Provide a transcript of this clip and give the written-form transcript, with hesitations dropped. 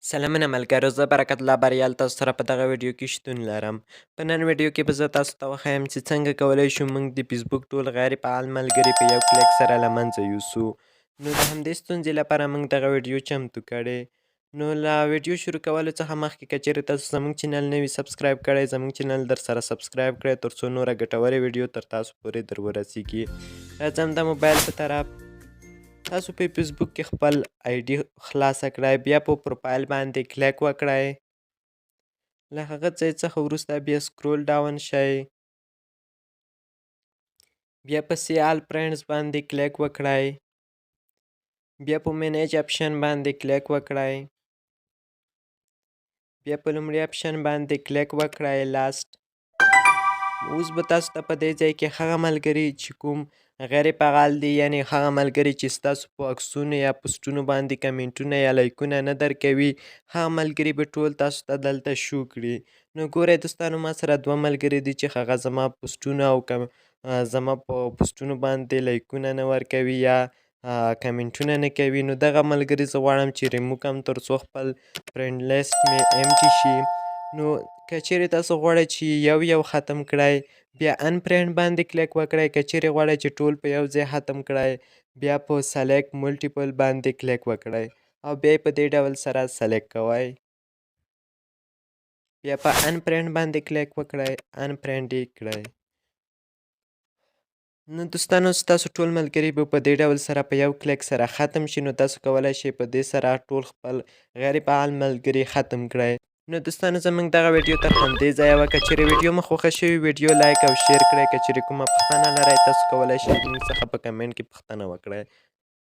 سلامونه ملګرو، زه برکت الله بریال تاسو سره په دغه ویډیو کې شتون لرم. په نن ویډیو کې به زه تاسو ته وښیم چې څنګه کولی شو موږ د فیسبوک ټول غیر فعال ملګري په یو کلیک سره له منځه یوسو. نو د همدې ستونزې لپاره موږ دغه ویډیو چمتو کړې. نو له ویډیو شروع کولو څخه مخکې که چیرې تاسو زموږ چینل نه وي سبسکرایب کړی، زموږ چینل در سره سبسکرایب کړئ تر څو نوره ګټورې ویډیو تر تاسو پورې در ورسیږي. راځم د موبایل په طرف. تاسو په فیسبوک کې خپل آیډي خلاصه کړئ، بیا په پروفایل باندې کلیک وکړئ. له هغه ځای څخه وروسته بیا سکرول ډاون شئ، بیا په سی آل فرینډز باندې کلیک وکړئ، بیا په مینیج اپشن باندې کلیک وکړئ، بیا په لومړي اپشن باندې کلیک وکړئ لاست. اوس به تاسو ته په دې ځای کې هغه ملګري چې کوم غیر فعال دي، یعنې هغه ملګري چې ستاسو په عکسونو یا پوسټونو باندې کمنټونه یا لایکونه نه درکوي، هغه ملګري به ټول تاسو ته دلته شو کړي. نو ګورئ دوستانو، ما سره 2 ملګري دي چې هغه زما پوسټونه او زما په پوسټونو باندې لایکونه نه ورکوي یا کمنټونه نه کوي. نو دغه ملګري زه غواړم چې ریمو کړم تر څو خپل فرینډ لیست مې امټي شي. نو که چیرې تاسو غواړئ چې یو ختم کړئ، بیا ان فرینډ باندې کلیک وکړئ. که چیرې غواړئ چې ټول په یو ځای ختم کړئ، بیا په سلیکټ ملټیپل باندې کلیک وکړئ او بیا یې په دې ډول سره سلیکټ کوئ. بیا په ان فرینډ باندې کلیک وکړئ، ان فرینډ یې کړئ. نو دوستانو، ستاسو ټول ملګري به په دې ډول سره په یو کلیک سره ختم شي. نو تاسو کولی شئ په دې سره ټول خپل غیر فعال ملګري ختم کړئ. نو دوستانو، زموږ دغه ویډیو تر همدې ځایه وه. که چیرې ویډیو مو خوښه شوې ویډیو لایک او شیر کړئ. که چیرې کومه پوښتنه لرئ تاسو کولی شئ موږ څخه په کمنټ کې پوښتنه وکړئ.